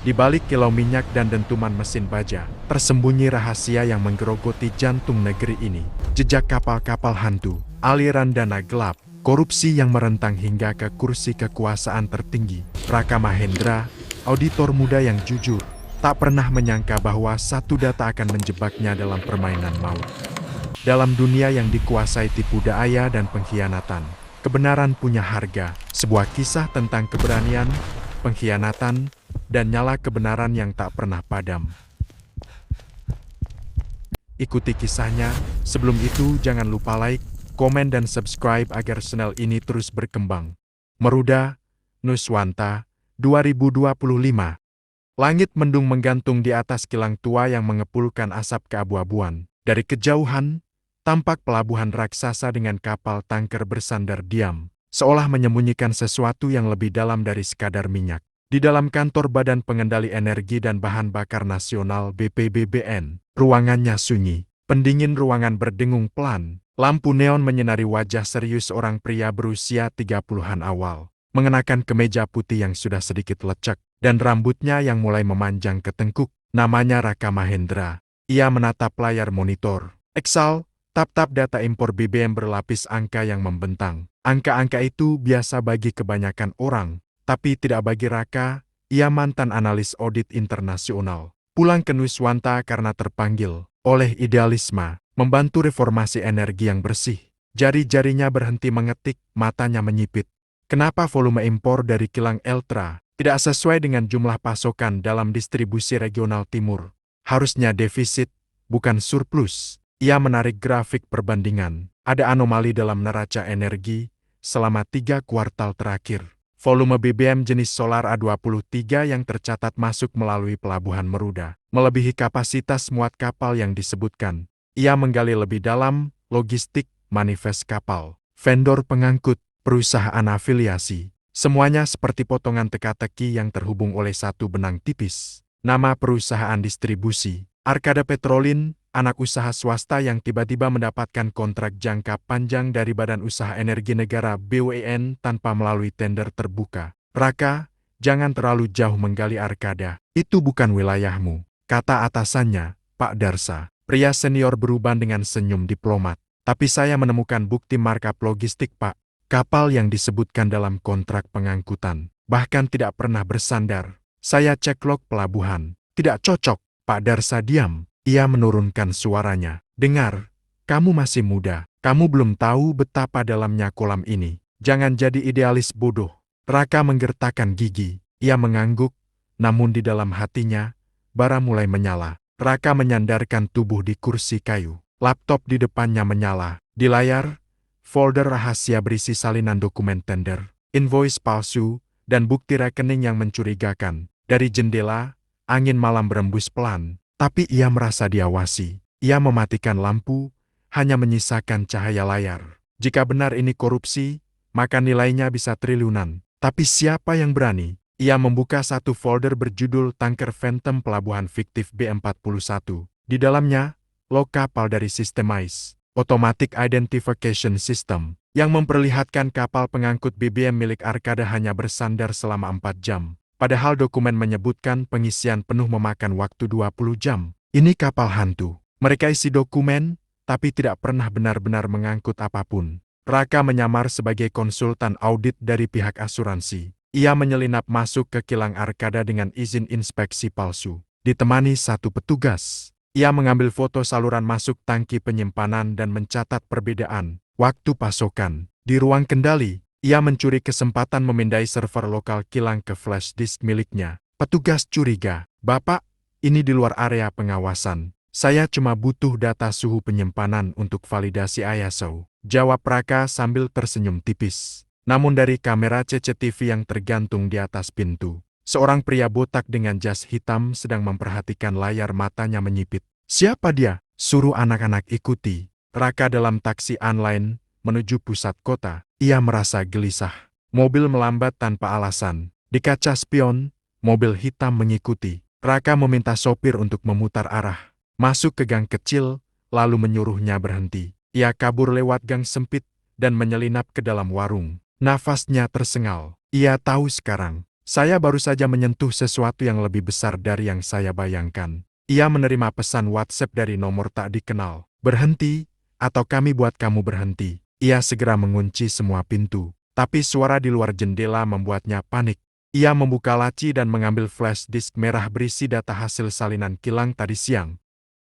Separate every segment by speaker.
Speaker 1: Di balik kilau minyak dan dentuman mesin baja, tersembunyi rahasia yang menggerogoti jantung negeri ini. Jejak kapal-kapal hantu, aliran dana gelap, korupsi yang merentang hingga ke kursi kekuasaan tertinggi. Raka Mahendra, auditor muda yang jujur, tak pernah menyangka bahwa satu data akan menjebaknya dalam permainan maut. Dalam dunia yang dikuasai tipu daya dan pengkhianatan, kebenaran punya harga. Sebuah kisah tentang keberanian, pengkhianatan, dan nyala kebenaran yang tak pernah padam. Ikuti kisahnya. Sebelum itu jangan lupa like, komen dan subscribe agar channel ini terus berkembang. Meruda, Nuswanta, 2025. Langit mendung menggantung di atas kilang tua yang mengepulkan asap keabu-abuan. Dari kejauhan, tampak pelabuhan raksasa dengan kapal tanker bersandar diam, seolah menyembunyikan sesuatu yang lebih dalam dari sekadar minyak. Di dalam kantor Badan Pengendali Energi dan Bahan Bakar Nasional BPBBN, ruangannya sunyi. Pendingin ruangan berdengung pelan. Lampu neon menyinari wajah serius orang pria berusia 30-an awal, mengenakan kemeja putih yang sudah sedikit lecek, dan rambutnya yang mulai memanjang ke tengkuk. Namanya Raka Mahendra. Ia menatap layar monitor. Excel, tab-tab data impor BBM berlapis angka yang membentang. Angka-angka itu biasa bagi kebanyakan orang, tapi tidak bagi Raka. Ia mantan analis audit internasional. Pulang ke Nuswanta karena terpanggil oleh idealisme, membantu reformasi energi yang bersih. Jari-jarinya berhenti mengetik, matanya menyipit. Kenapa volume impor dari kilang Eltra tidak sesuai dengan jumlah pasokan dalam distribusi regional timur? Harusnya defisit, bukan surplus. Ia menarik grafik perbandingan. Ada anomali dalam neraca energi selama 3 kuartal terakhir. Volume BBM jenis solar A23 yang tercatat masuk melalui pelabuhan Meruda melebihi kapasitas muat kapal yang disebutkan. Ia menggali lebih dalam, logistik, manifest kapal, vendor pengangkut, perusahaan afiliasi. Semuanya seperti potongan teka-teki yang terhubung oleh satu benang tipis. Nama perusahaan distribusi, Arkada Petrolin, anak usaha swasta yang tiba-tiba mendapatkan kontrak jangka panjang dari Badan Usaha Energi Negara BUMN tanpa melalui tender terbuka. Raka, jangan terlalu jauh menggali Arkada. Itu bukan wilayahmu, kata atasannya, Pak Darsa. Pria senior beruban dengan senyum diplomat. Tapi saya menemukan bukti markup logistik, Pak. Kapal yang disebutkan dalam kontrak pengangkutan bahkan tidak pernah bersandar. Saya cek log pelabuhan. Tidak cocok. Pak Darsa diam. Ia menurunkan suaranya. Dengar, kamu masih muda. Kamu belum tahu betapa dalamnya kolam ini. Jangan jadi idealis bodoh. Raka menggertakkan gigi. Ia mengangguk, namun di dalam hatinya, bara mulai menyala. Raka menyandarkan tubuh di kursi kayu. Laptop di depannya menyala. Di layar, folder rahasia berisi salinan dokumen tender, invoice palsu, dan bukti rekening yang mencurigakan. Dari jendela, angin malam berembus pelan. Tapi ia merasa diawasi. Ia mematikan lampu, hanya menyisakan cahaya layar. Jika benar ini korupsi, maka nilainya bisa triliunan. Tapi siapa yang berani? Ia membuka satu folder berjudul Tanker Phantom Pelabuhan Fiktif B41. Di dalamnya, log kapal dari sistem AIS, Automatic Identification System, yang memperlihatkan kapal pengangkut BBM milik Arkada hanya bersandar selama 4 jam. Padahal dokumen menyebutkan pengisian penuh memakan waktu 20 jam. Ini kapal hantu. Mereka isi dokumen, tapi tidak pernah benar-benar mengangkut apapun. Raka menyamar sebagai konsultan audit dari pihak asuransi. Ia menyelinap masuk ke kilang Arkada dengan izin inspeksi palsu. Ditemani satu petugas. Ia mengambil foto saluran masuk tangki penyimpanan dan mencatat perbedaan waktu pasokan. Di ruang kendali, ia mencuri kesempatan memindai server lokal kilang ke flash disk miliknya. Petugas curiga, "Bapak, ini di luar area pengawasan. Saya cuma butuh data suhu penyimpanan untuk validasi ISO," jawab Raka sambil tersenyum tipis. Namun dari kamera CCTV yang tergantung di atas pintu, seorang pria botak dengan jas hitam sedang memperhatikan layar, matanya menyipit. "Siapa dia?" Suruh anak-anak ikuti. Raka dalam taksi online menuju pusat kota. Ia merasa gelisah. Mobil melambat tanpa alasan. Di kaca spion, mobil hitam mengikuti. Raka meminta sopir untuk memutar arah. Masuk ke gang kecil, lalu menyuruhnya berhenti. Ia kabur lewat gang sempit dan menyelinap ke dalam warung. Nafasnya tersengal. Ia tahu sekarang, Saya baru saja menyentuh sesuatu yang lebih besar dari yang saya bayangkan. Ia menerima pesan WhatsApp dari nomor tak dikenal. Berhenti, atau kami buat kamu berhenti. Ia segera mengunci semua pintu. Tapi suara di luar jendela membuatnya panik. Ia membuka laci dan mengambil flash disk merah berisi data hasil salinan kilang tadi siang.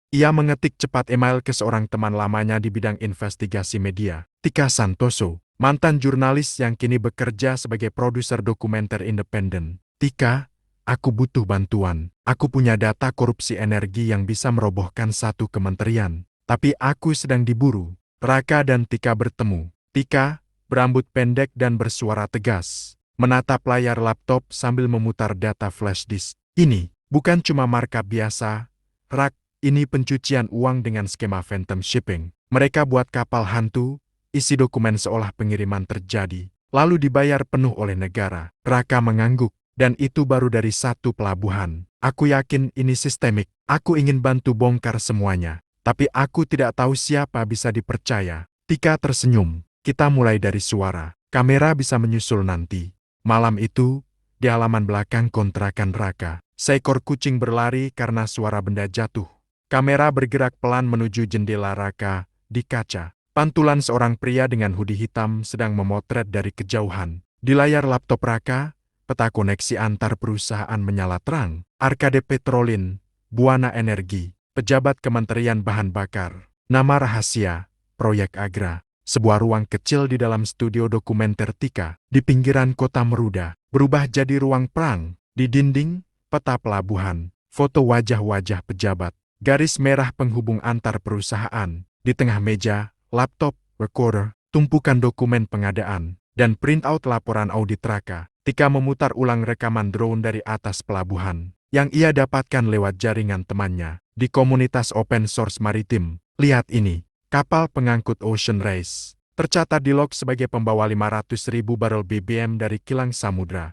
Speaker 1: Ia mengetik cepat email ke seorang teman lamanya di bidang investigasi media, Tika Santoso, mantan jurnalis yang kini bekerja sebagai produser dokumenter independen. Tika, aku butuh bantuan. Aku punya data korupsi energi yang bisa merobohkan satu kementerian. Tapi aku sedang diburu. Raka dan Tika bertemu. Tika, berambut pendek dan bersuara tegas, menatap layar laptop sambil memutar data flash disk. Ini bukan cuma markup biasa, Rak. Ini pencucian uang dengan skema phantom shipping. Mereka buat kapal hantu, isi dokumen seolah pengiriman terjadi, lalu dibayar penuh oleh negara. Raka mengangguk, dan itu baru dari satu pelabuhan. Aku yakin ini sistemik. Aku ingin bantu bongkar semuanya. Tapi aku tidak tahu siapa bisa dipercaya. Tika tersenyum. Kita mulai dari suara. Kamera bisa menyusul nanti. Malam itu, di halaman belakang kontrakan Raka, seekor kucing berlari karena suara benda jatuh. Kamera bergerak pelan menuju jendela Raka. Di kaca, pantulan seorang pria dengan hoodie hitam sedang memotret dari kejauhan. Di layar laptop Raka, peta koneksi antar perusahaan menyala terang. Arkade Petrolin, Buana Energi, pejabat Kementerian Bahan Bakar. Nama rahasia, Proyek Agra. Sebuah ruang kecil di dalam studio dokumenter Tika, di pinggiran kota Meruda, berubah jadi ruang perang. Di dinding, peta pelabuhan, foto wajah-wajah pejabat. Garis merah penghubung antar perusahaan. Di tengah meja, laptop, recorder, tumpukan dokumen pengadaan, dan printout laporan audit Raka. Tika memutar ulang rekaman drone dari atas pelabuhan, yang ia dapatkan lewat jaringan temannya, di komunitas open source maritim. Lihat ini, kapal pengangkut Ocean Race, tercatat di log sebagai pembawa 500.000 barel BBM dari kilang samudra.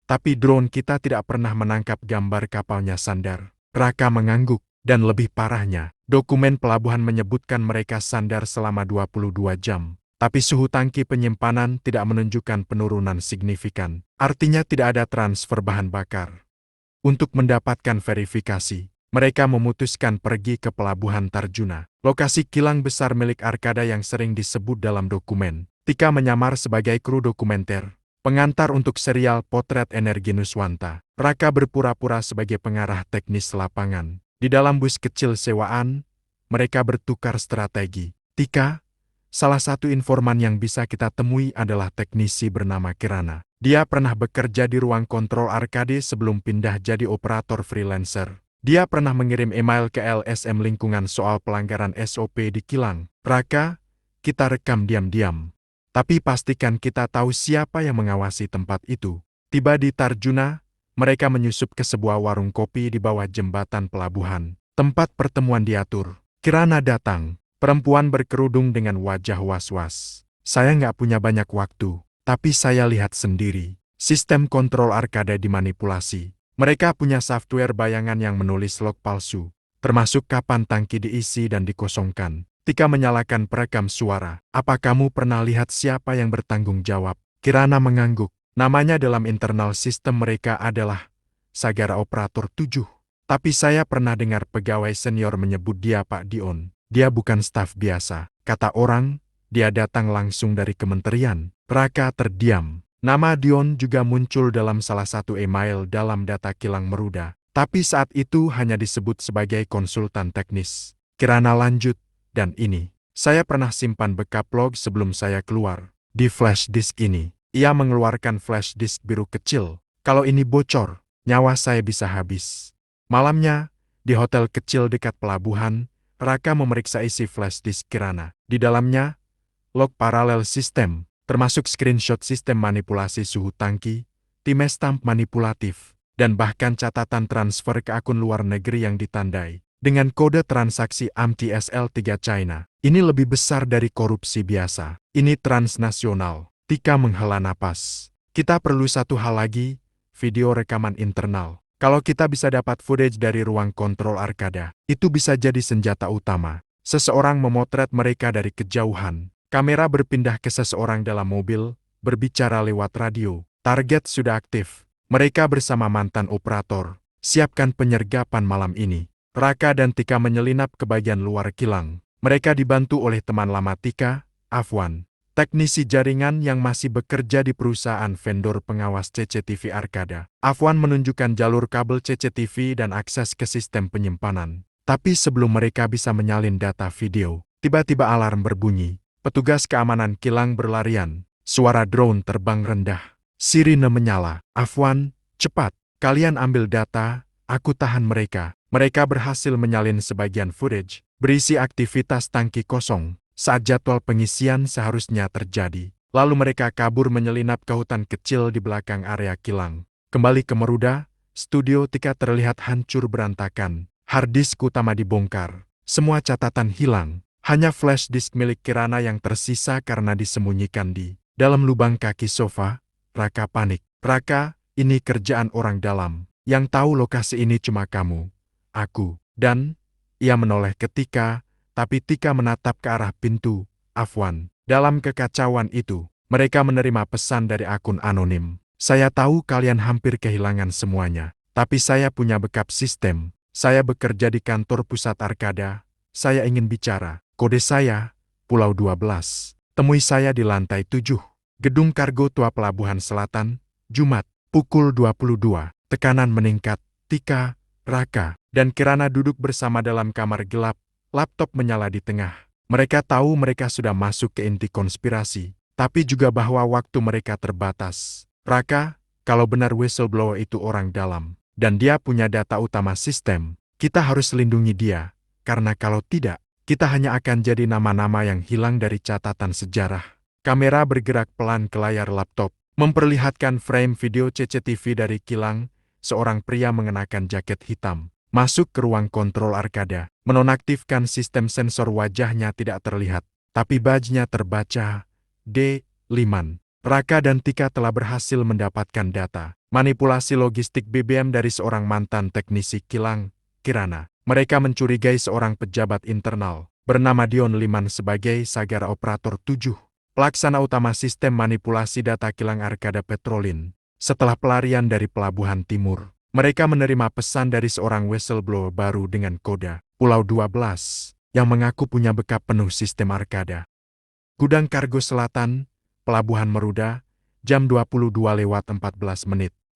Speaker 1: Tapi drone kita tidak pernah menangkap gambar kapalnya sandar. Raka mengangguk. Dan lebih parahnya, dokumen pelabuhan menyebutkan mereka sandar selama 22 jam. Tapi suhu tangki penyimpanan tidak menunjukkan penurunan signifikan. Artinya tidak ada transfer bahan bakar. Untuk mendapatkan verifikasi, mereka memutuskan pergi ke pelabuhan Tarjuna, lokasi kilang besar milik Arkada yang sering disebut dalam dokumen. Tika menyamar sebagai kru dokumenter, pengantar untuk serial Potret Energi Nuswanta. Raka berpura-pura sebagai pengarah teknis lapangan. Di dalam bus kecil sewaan, mereka bertukar strategi. Tika, salah satu informan yang bisa kita temui adalah teknisi bernama Kirana. Dia pernah bekerja di ruang kontrol Arkade sebelum pindah jadi operator freelancer. Dia pernah mengirim email ke LSM lingkungan soal pelanggaran SOP di kilang. Raka, kita rekam diam-diam. Tapi pastikan kita tahu siapa yang mengawasi tempat itu. Tiba di Tarjuna, mereka menyusup ke sebuah warung kopi di bawah jembatan pelabuhan. Tempat pertemuan diatur. Kirana datang. Perempuan berkerudung dengan wajah was-was. Saya nggak punya banyak waktu, tapi saya lihat sendiri. Sistem kontrol Arkada dimanipulasi. Mereka punya software bayangan yang menulis log palsu, termasuk kapan tangki diisi dan dikosongkan. Tika menyalakan perekam suara. Apa kamu pernah lihat siapa yang bertanggung jawab? Kirana mengangguk. Namanya dalam internal sistem mereka adalah Sagara Operator 7. Tapi saya pernah dengar pegawai senior menyebut dia Pak Dion. Dia bukan staf biasa. Kata orang, dia datang langsung dari kementerian. Raka terdiam. Nama Dion juga muncul dalam salah satu email dalam data kilang Meruda. Tapi saat itu hanya disebut sebagai konsultan teknis. Kirana lanjut, dan ini, saya pernah simpan backup log sebelum saya keluar. Di flash disk ini. Ia mengeluarkan flash disk biru kecil. Kalau ini bocor, nyawa saya bisa habis. Malamnya, di hotel kecil dekat pelabuhan, Raka memeriksa isi flash disk Kirana. Di dalamnya, log paralel sistem, termasuk screenshot sistem manipulasi suhu tangki, timestamp manipulatif, dan bahkan catatan transfer ke akun luar negeri yang ditandai dengan kode transaksi AMTSL3 China. Ini lebih besar dari korupsi biasa. Ini transnasional. Tika menghela napas. Kita perlu satu hal lagi, video rekaman internal. Kalau kita bisa dapat footage dari ruang kontrol Arkada, itu bisa jadi senjata utama. Seseorang memotret mereka dari kejauhan. Kamera berpindah ke seseorang dalam mobil, berbicara lewat radio. Target sudah aktif. Mereka bersama mantan operator. Siapkan penyergapan malam ini. Raka dan Tika menyelinap ke bagian luar kilang. Mereka dibantu oleh teman lama Tika, Afwan, teknisi jaringan yang masih bekerja di perusahaan vendor pengawas CCTV Arkada. Afwan menunjukkan jalur kabel CCTV dan akses ke sistem penyimpanan. Tapi sebelum mereka bisa menyalin data video, tiba-tiba alarm berbunyi. Petugas keamanan kilang berlarian. Suara drone terbang rendah. Sirine menyala. Afwan, cepat. Kalian ambil data, aku tahan mereka. Mereka berhasil menyalin sebagian footage, berisi aktivitas tangki kosong, saat jadwal pengisian seharusnya terjadi. Lalu mereka kabur menyelinap ke hutan kecil di belakang area kilang. Kembali ke Meruda, studio Tika terlihat hancur berantakan. Harddisk utama dibongkar. Semua catatan hilang. Hanya flash disk milik Kirana yang tersisa karena disembunyikan di dalam lubang kaki sofa. Raka panik. Raka, ini kerjaan orang dalam. Yang tahu lokasi ini cuma kamu, aku, dan ia menoleh ke Tika, tapi Tika menatap ke arah pintu. Afwan. Dalam kekacauan itu, mereka menerima pesan dari akun anonim. Saya tahu kalian hampir kehilangan semuanya, tapi saya punya backup sistem. Saya bekerja di kantor pusat Arkada. Saya ingin bicara. Kode saya, Pulau 12. Temui saya di lantai 7. Gedung Kargo Tua Pelabuhan Selatan, Jumat. Pukul 22, tekanan meningkat. Tika, Raka, dan Kirana duduk bersama dalam kamar gelap. Laptop menyala di tengah. Mereka tahu mereka sudah masuk ke inti konspirasi, tapi juga bahwa waktu mereka terbatas. Raka, kalau benar whistleblower itu orang dalam, dan dia punya data utama sistem, kita harus lindungi dia, karena kalau tidak, kita hanya akan jadi nama-nama yang hilang dari catatan sejarah. Kamera bergerak pelan ke layar laptop, memperlihatkan frame video CCTV dari kilang. Seorang pria mengenakan jaket hitam masuk ke ruang kontrol Arkada, menonaktifkan sistem sensor. Wajahnya tidak terlihat, tapi badge-nya terbaca. D. Raka dan Tika telah berhasil mendapatkan data manipulasi logistik BBM dari seorang mantan teknisi kilang, Kirana. Mereka mencurigai seorang pejabat internal bernama Dion Liman sebagai Sagara Operator 7. Pelaksana utama sistem manipulasi data kilang Arkada Petrolin. Setelah pelarian dari Pelabuhan Timur, mereka menerima pesan dari seorang whistleblower baru dengan kode Pulau 12 yang mengaku punya backup penuh sistem Arkada. Gudang Kargo Selatan, Pelabuhan Meruda, jam 22:14.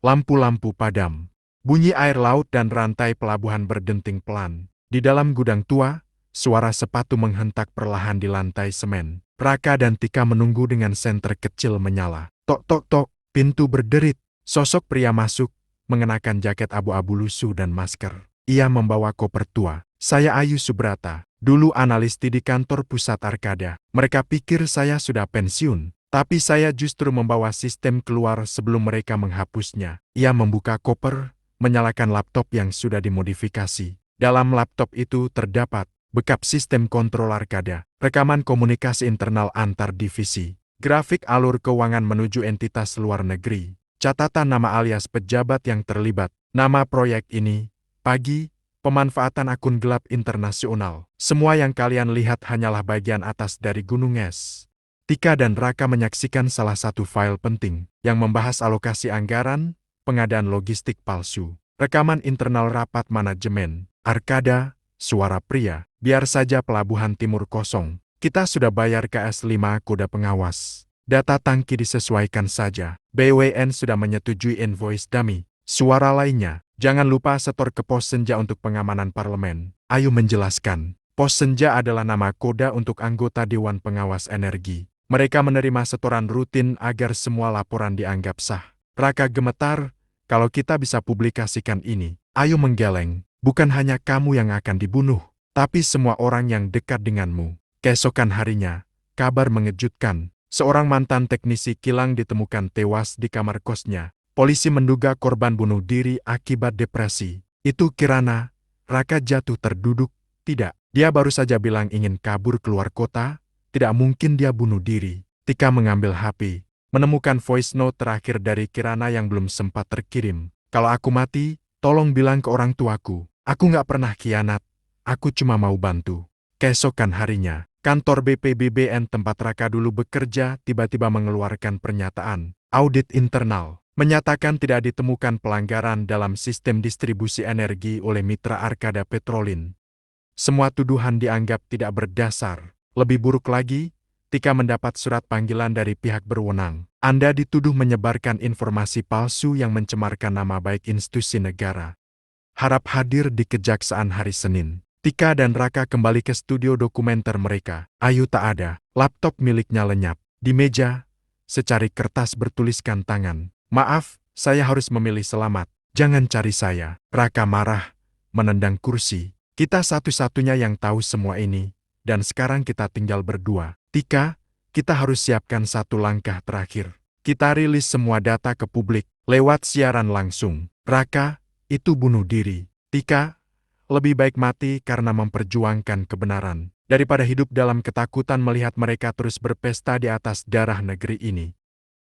Speaker 1: Lampu-lampu padam. Bunyi air laut dan rantai pelabuhan berdenting pelan. Di dalam gudang tua, suara sepatu menghentak perlahan di lantai semen. Raka dan Tika menunggu dengan senter kecil menyala. Tok tok tok, pintu berderit. Sosok pria masuk, mengenakan jaket abu-abu lusuh dan masker. Ia membawa koper tua. Saya Ayu Subrata, dulu analis di kantor pusat Arkada. Mereka pikir saya sudah pensiun, tapi saya justru membawa sistem keluar sebelum mereka menghapusnya. Ia membuka koper, menyalakan laptop yang sudah dimodifikasi. Dalam laptop itu terdapat backup sistem kontrol Arkada, rekaman komunikasi internal antar divisi, grafik alur keuangan menuju entitas luar negeri, catatan nama alias pejabat yang terlibat, nama proyek ini, pagi, pemanfaatan akun gelap internasional. Semua yang kalian lihat hanyalah bagian atas dari gunung es. Tika dan Raka menyaksikan salah satu file penting yang membahas alokasi anggaran, pengadaan logistik palsu, rekaman internal rapat manajemen, Arkada, suara pria. Biar saja Pelabuhan Timur kosong. Kita sudah bayar KS5 kode pengawas. Data tangki disesuaikan saja. BWN sudah menyetujui invoice dummy. Suara lainnya, jangan lupa setor ke Pos Senja untuk pengamanan parlemen. Ayu menjelaskan, Pos Senja adalah nama kode untuk anggota Dewan Pengawas Energi. Mereka menerima setoran rutin agar semua laporan dianggap sah. Raka gemetar, kalau kita bisa publikasikan ini. Ayu menggeleng, bukan hanya kamu yang akan dibunuh, tapi semua orang yang dekat denganmu. Keesokan harinya, kabar mengejutkan. Seorang mantan teknisi kilang ditemukan tewas di kamar kosnya. Polisi menduga korban bunuh diri akibat depresi. Itu Kirana. Raka jatuh terduduk. Tidak, dia baru saja bilang ingin kabur keluar kota. Tidak mungkin dia bunuh diri. Tika mengambil HP, menemukan voice note terakhir dari Kirana yang belum sempat terkirim. Kalau aku mati, tolong bilang ke orang tuaku. Aku nggak pernah khianat. Aku cuma mau bantu. Keesokan harinya, kantor BPBBN tempat Raka dulu bekerja tiba-tiba mengeluarkan pernyataan. Audit internal. menyatakan tidak ditemukan pelanggaran dalam sistem distribusi energi oleh mitra Arkada Petrolin. Semua tuduhan dianggap tidak berdasar. Lebih buruk lagi, Tika mendapat surat panggilan dari pihak berwenang. Anda dituduh menyebarkan informasi palsu yang mencemarkan nama baik institusi negara. Harap hadir di Kejaksaan hari Senin. Tika dan Raka kembali ke studio dokumenter mereka. Ayu tak ada. Laptop miliknya lenyap. Di meja, secari kertas bertuliskan tangan. Maaf, saya harus memilih selamat. Jangan cari saya. Raka marah, menendang kursi. Kita satu-satunya yang tahu semua ini. Dan sekarang kita tinggal berdua. Tika, kita harus siapkan satu langkah terakhir. Kita rilis semua data ke publik, lewat siaran langsung. Raka, itu bunuh diri. Tika, lebih baik mati karena memperjuangkan kebenaran, daripada hidup dalam ketakutan melihat mereka terus berpesta di atas darah negeri ini.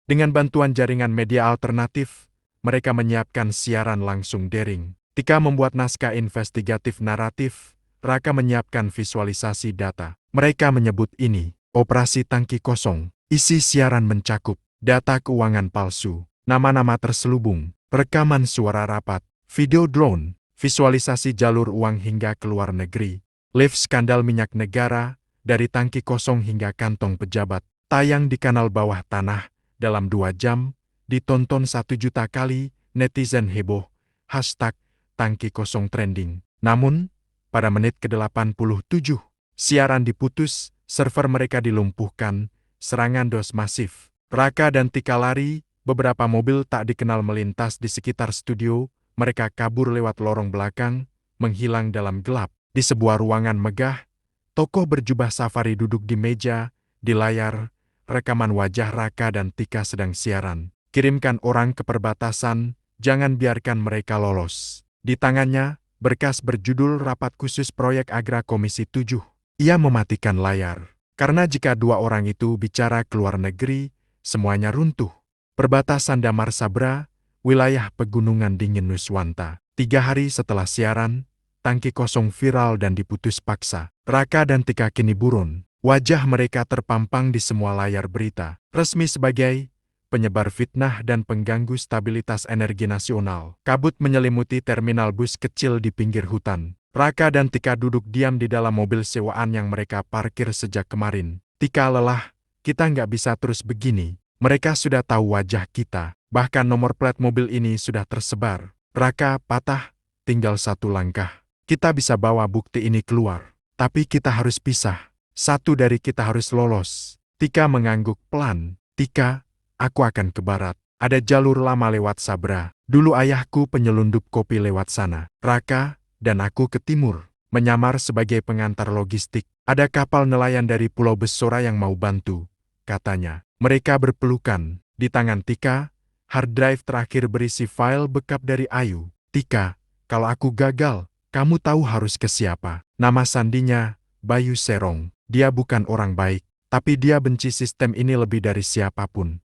Speaker 1: Dengan bantuan jaringan media alternatif, mereka menyiapkan siaran langsung daring. Tika membuat naskah investigatif naratif, Raka menyiapkan visualisasi data. Mereka menyebut ini Operasi Tangki Kosong. Isi siaran mencakup data keuangan palsu, nama-nama terselubung, rekaman suara rapat, video drone, visualisasi jalur uang hingga ke luar negeri, live skandal minyak negara, dari tangki kosong hingga kantong pejabat, tayang di kanal bawah tanah, dalam 2 jam, ditonton 1 juta kali, netizen heboh, hashtag tangki kosong trending. Namun, pada menit ke-87, siaran diputus, server mereka dilumpuhkan, serangan DOS masif. Raka dan Tika lari, beberapa mobil tak dikenal melintas di sekitar studio, mereka kabur lewat lorong belakang, menghilang dalam gelap. Di sebuah ruangan megah, tokoh berjubah safari duduk di meja, di layar, rekaman wajah Raka dan Tika sedang siaran. Kirimkan orang ke perbatasan, jangan biarkan mereka lolos. Di tangannya, berkas berjudul Rapat Khusus Proyek Agra Komisi 7. Ia mematikan layar. Karena jika 2 orang itu bicara ke luar negeri, semuanya runtuh. Perbatasan Damar Sabra, wilayah pegunungan dingin Nuswanta. 3 hari setelah siaran, tangki kosong viral dan diputus paksa. Raka dan Tika kini buron. Wajah mereka terpampang di semua layar berita. Resmi sebagai penyebar fitnah dan pengganggu stabilitas energi nasional. Kabut menyelimuti terminal bus kecil di pinggir hutan. Raka dan Tika duduk diam di dalam mobil sewaan yang mereka parkir sejak kemarin. Tika lelah, kita nggak bisa terus begini. Mereka sudah tahu wajah kita, bahkan nomor plat mobil ini sudah tersebar. Raka patah, tinggal 1 langkah. Kita bisa bawa bukti ini keluar, tapi kita harus pisah. Satu dari kita harus lolos. Tika mengangguk pelan. Tika, aku akan ke barat. Ada jalur lama lewat Sabra. Dulu ayahku penyelundup kopi lewat sana. Raka dan aku ke timur, menyamar sebagai pengantar logistik. Ada kapal nelayan dari Pulau Besora yang mau bantu, katanya. Mereka berpelukan. Di tangan Tika, hard drive terakhir berisi file backup dari Ayu. Tika, kalau aku gagal, kamu tahu harus ke siapa. Nama sandinya, Bayu Serong. Dia bukan orang baik, tapi dia benci sistem ini lebih dari siapapun.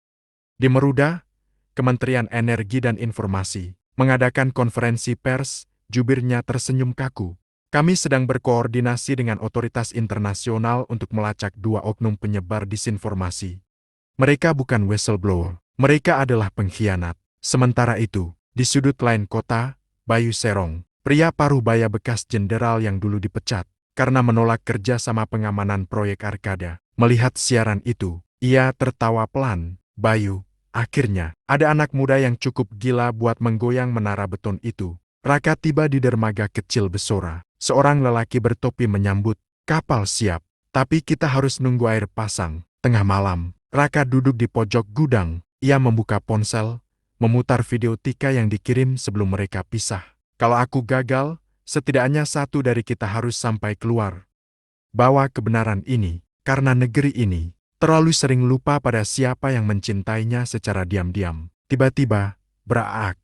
Speaker 1: Di Meruda, Kementerian Energi dan Informasi mengadakan konferensi pers, jubirnya tersenyum kaku. Kami sedang berkoordinasi dengan otoritas internasional untuk melacak 2 oknum penyebar disinformasi. Mereka bukan whistleblower, mereka adalah pengkhianat. Sementara itu, di sudut lain kota, Bayu Serong, pria Parubaya bekas jenderal yang dulu dipecat karena menolak kerja sama pengamanan proyek Arkada. Melihat siaran itu, ia tertawa pelan. Bayu, akhirnya, ada anak muda yang cukup gila buat menggoyang menara beton itu. Raka tiba di dermaga kecil Besora. Seorang lelaki bertopi menyambut. Kapal siap, tapi kita harus nunggu air pasang. Tengah malam, Raka duduk di pojok gudang. Ia membuka ponsel, memutar video Tika yang dikirim sebelum mereka pisah. Kalau aku gagal, setidaknya 1 dari kita harus sampai keluar. Bawa kebenaran ini, karena negeri ini terlalu sering lupa pada siapa yang mencintainya secara diam-diam. Tiba-tiba, braak,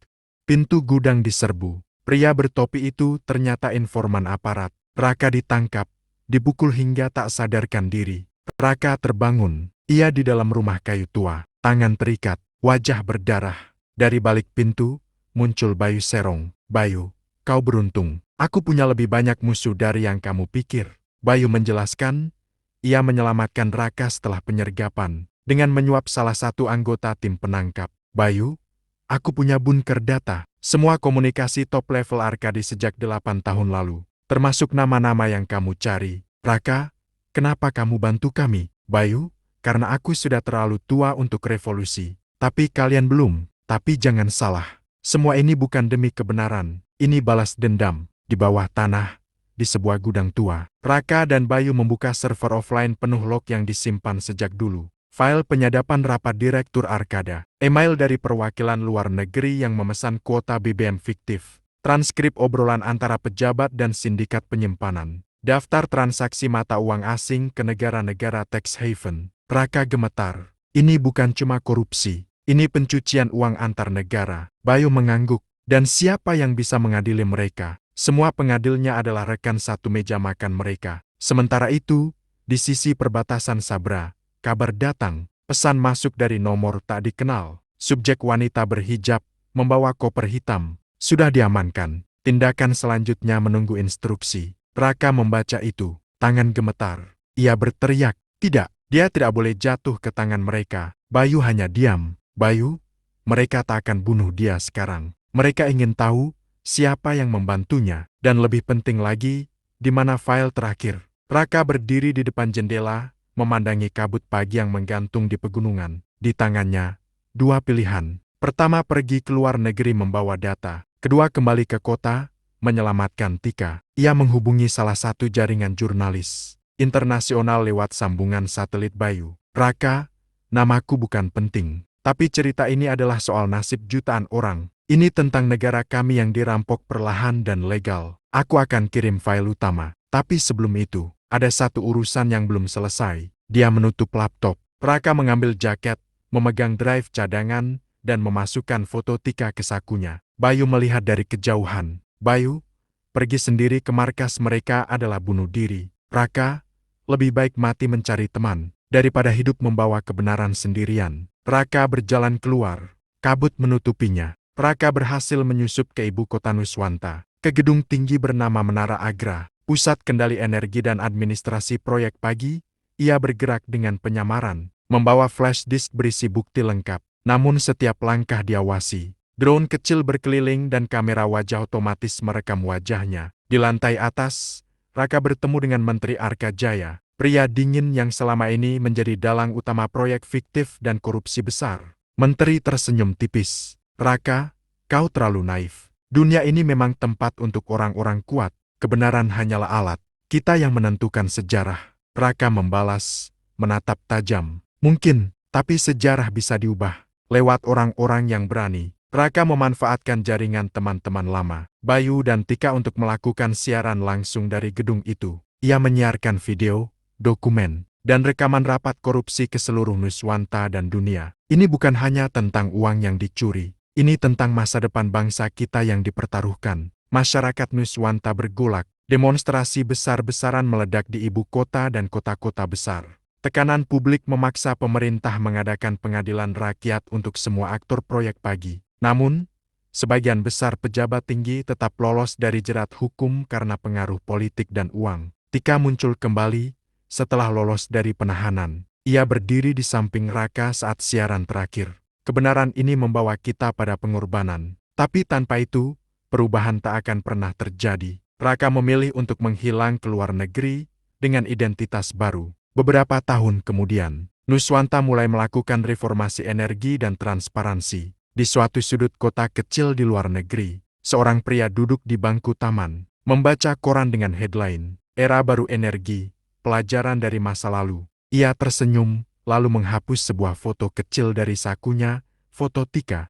Speaker 1: pintu gudang diserbu. Pria bertopi itu ternyata informan aparat. Raka ditangkap, dipukul hingga tak sadarkan diri. Raka terbangun. Ia di dalam rumah kayu tua, tangan terikat, wajah berdarah. Dari balik pintu, muncul Bayu Serong. Bayu, kau beruntung. Aku punya lebih banyak musuh dari yang kamu pikir. Bayu menjelaskan, ia menyelamatkan Raka setelah penyergapan dengan menyuap salah satu anggota tim penangkap. Bayu, Aku punya bunker data. Semua komunikasi top level Arkadi sejak 8 tahun lalu. Termasuk nama-nama yang kamu cari. Raka, kenapa kamu bantu kami? Bayu, karena aku sudah terlalu tua untuk revolusi. Tapi kalian belum. Tapi jangan salah. Semua ini bukan demi kebenaran. Ini balas dendam. Di bawah tanah, di sebuah gudang tua, Raka dan Bayu membuka server offline penuh log yang disimpan sejak dulu. File penyadapan rapat Direktur Arkada, email dari perwakilan luar negeri yang memesan kuota BBM fiktif, transkrip obrolan antara pejabat dan sindikat penyimpanan, daftar transaksi mata uang asing ke negara-negara tax haven. Raka gemetar. Ini bukan cuma korupsi, ini pencucian uang antar negara. Bayu mengangguk. Dan siapa yang bisa mengadili mereka? Semua pengadilnya adalah rekan satu meja makan mereka. Sementara itu, di sisi perbatasan Sabra, kabar datang, pesan masuk dari nomor tak dikenal. Subjek wanita berhijab, membawa koper hitam, sudah diamankan. Tindakan selanjutnya menunggu instruksi. Raka membaca itu, tangan gemetar. Ia berteriak, tidak, dia tidak boleh jatuh ke tangan mereka. Bayu hanya diam. Bayu, mereka tak akan bunuh dia sekarang. Mereka ingin tahu siapa yang membantunya, dan lebih penting lagi, di mana file terakhir. Raka berdiri di depan jendela, memandangi kabut pagi yang menggantung di pegunungan. Di tangannya, dua pilihan. Pertama, pergi ke luar negeri membawa data. Kedua, kembali ke kota, menyelamatkan Tika. Ia menghubungi salah satu jaringan jurnalis internasional lewat sambungan satelit Bayu. Raka, namaku bukan penting, tapi cerita ini adalah soal nasib jutaan orang. Ini tentang negara kami yang dirampok perlahan dan legal. Aku akan kirim file utama. Tapi sebelum itu, ada satu urusan yang belum selesai. Dia menutup laptop. Raka mengambil jaket, memegang drive cadangan, dan memasukkan foto Tika ke sakunya. Bayu melihat dari kejauhan. Bayu, pergi sendiri ke markas mereka adalah bunuh diri. Raka, lebih baik mati mencari teman, daripada hidup membawa kebenaran sendirian. Raka berjalan keluar. Kabut menutupinya. Raka berhasil menyusup ke ibu kota Nuswanta, ke gedung tinggi bernama Menara Agra, pusat kendali energi dan administrasi proyek pagi. Ia bergerak dengan penyamaran, membawa flash disk berisi bukti lengkap. Namun setiap langkah diawasi. Drone kecil berkeliling dan kamera wajah otomatis merekam wajahnya. Di lantai atas, Raka bertemu dengan Menteri Arkajaya, pria dingin yang selama ini menjadi dalang utama proyek fiktif dan korupsi besar. Menteri tersenyum tipis. Raka, kau terlalu naif. Dunia ini memang tempat untuk orang-orang kuat. Kebenaran hanyalah alat. Kita yang menentukan sejarah. Raka membalas, menatap tajam. Mungkin, tapi sejarah bisa diubah. Lewat orang-orang yang berani. Raka memanfaatkan jaringan teman-teman lama, Bayu dan Tika untuk melakukan siaran langsung dari gedung itu. Ia menyiarkan video, dokumen, dan rekaman rapat korupsi ke seluruh Nuswanta dan dunia. Ini bukan hanya tentang uang yang dicuri. Ini tentang masa depan bangsa kita yang dipertaruhkan. Masyarakat Nuswanta bergolak, demonstrasi besar-besaran meledak di ibu kota dan kota-kota besar. Tekanan publik memaksa pemerintah mengadakan pengadilan rakyat untuk semua aktor proyek pagi. Namun, sebagian besar pejabat tinggi tetap lolos dari jerat hukum karena pengaruh politik dan uang. Tika muncul kembali setelah lolos dari penahanan. Ia berdiri di samping Raka saat siaran terakhir. Kebenaran ini membawa kita pada pengorbanan. Tapi tanpa itu, perubahan tak akan pernah terjadi. Raka memilih untuk menghilang ke luar negeri dengan identitas baru. Beberapa tahun kemudian, Nuswanta mulai melakukan reformasi energi dan transparansi. Di suatu sudut kota kecil di luar negeri, seorang pria duduk di bangku taman, membaca koran dengan headline, "Era Baru Energi, Pelajaran dari Masa Lalu." Ia tersenyum, lalu menghapus sebuah foto kecil dari sakunya, foto Tika.